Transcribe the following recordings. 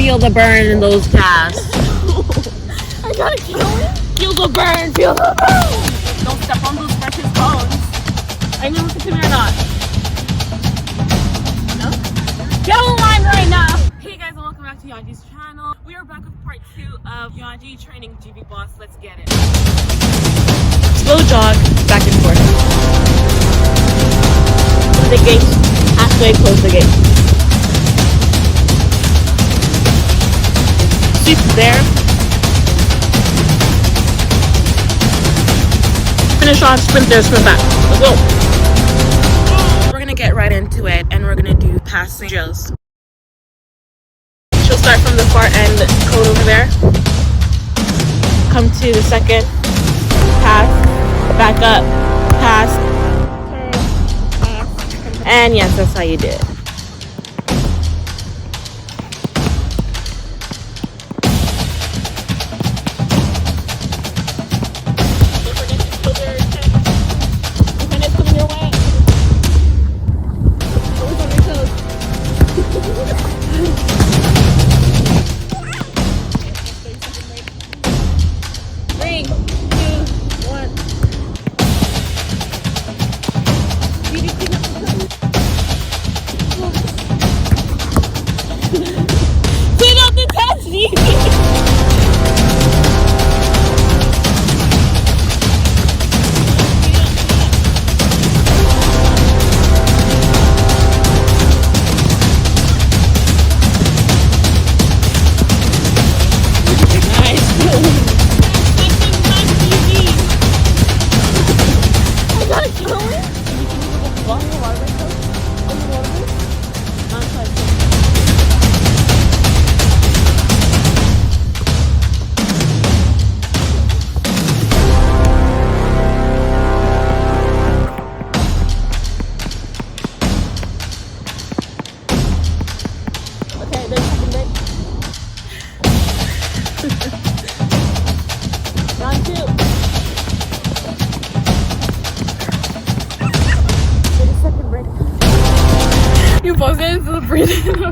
feel the burn in those calves. I gotta kill it. Feel the burn, feel the burn. Don't step on those precious bones. Are you gonna listen to me or not? No? Get online right now. Hey guys, and welcome back to Yoji's channel. We are back with part 2 of Yoji training Jeveboss. Let's get it. Slow jog, back and forth. Close the gate. Halfway, close the gate. Sweep there. Finish off, sprint there, sprint back. Let's go. We're gonna get right into it and we're gonna do passing drills. She'll start from the far end code over there. Come to the second. Pass. Back up. Pass. And yes, that's how you do it. You posted the breathing.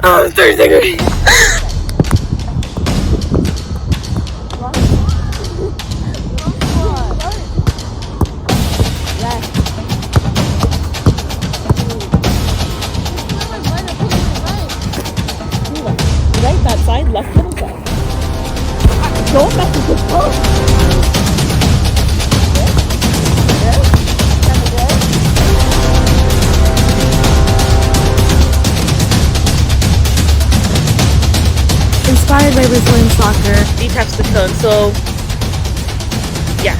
Oh, 30 seconds. Right, that side, left middle side. Don't mess with this phone. Inspired by Brazilian soccer, detaps the cone. So, yes.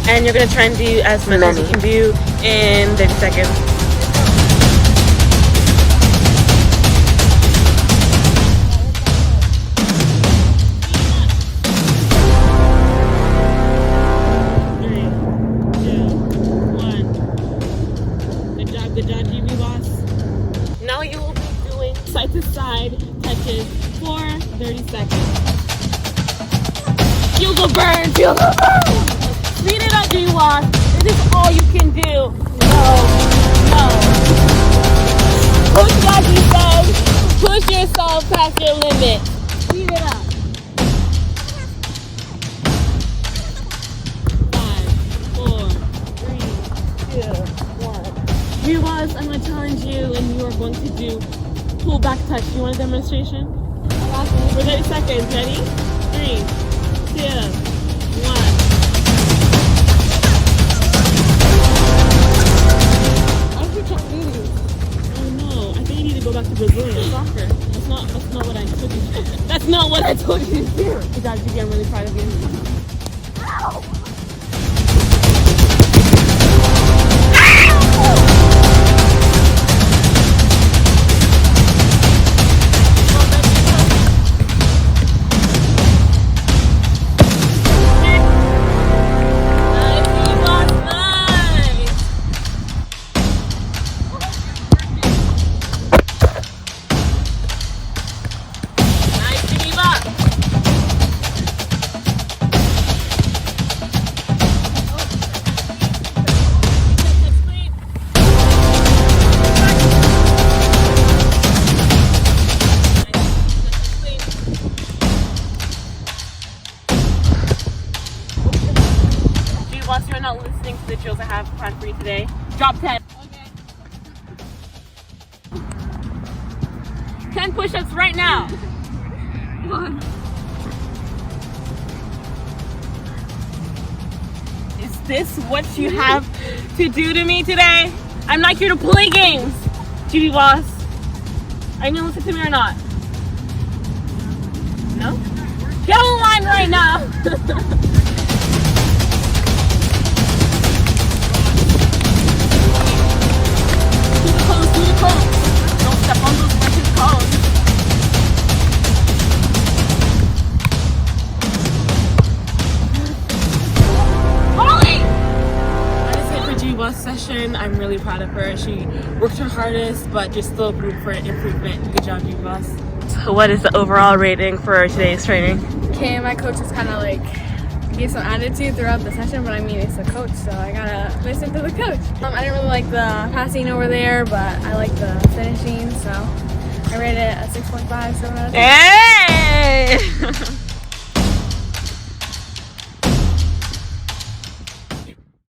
And you're going to try and do as many as you can do in 30 seconds. Good job, Jeveboss. Now you will be doing side to side touches for 30 seconds. Feel the burn, feel the burn. Speed it up, Jeveboss. This is all you can do. No. Push like you said. Push yourself past your limit. Speed it up. 5, 4, 3, 2, 1. Jeveboss, I'm going to challenge you and you are going to do pull back touch. Do you want a demonstration? For 30 seconds. Ready? 3, 2, 1. I think I'm eating. Oh no, I think you need to go back to Brazilian soccer. That's not what I told you. That's not what I told you to do. Good job, Gigi. I'm really proud of you. Ow! Jeveboss, you're not listening to the drills I have planned for you today. Drop 10. Okay. 10 push-ups right now. One. Is this what you have to do to me today? I'm not here to play games, Jeveboss. Are you gonna listen to me or not? No? Get online right now! To the cones. Don't step on those precious cones. Holy! That is it for Jeveboss session. I'm really proud of her. She worked her hardest, but just still room for improvement. Good job, Jeveboss. So what is the overall rating for today's training? Okay, my coach is kind of like gave some attitude throughout the session, but I mean it's a coach, so I gotta listen to the coach. I didn't really like the passing over there, but I like the finishing, so I rated it a 6.5, 7 out of 10. Hey!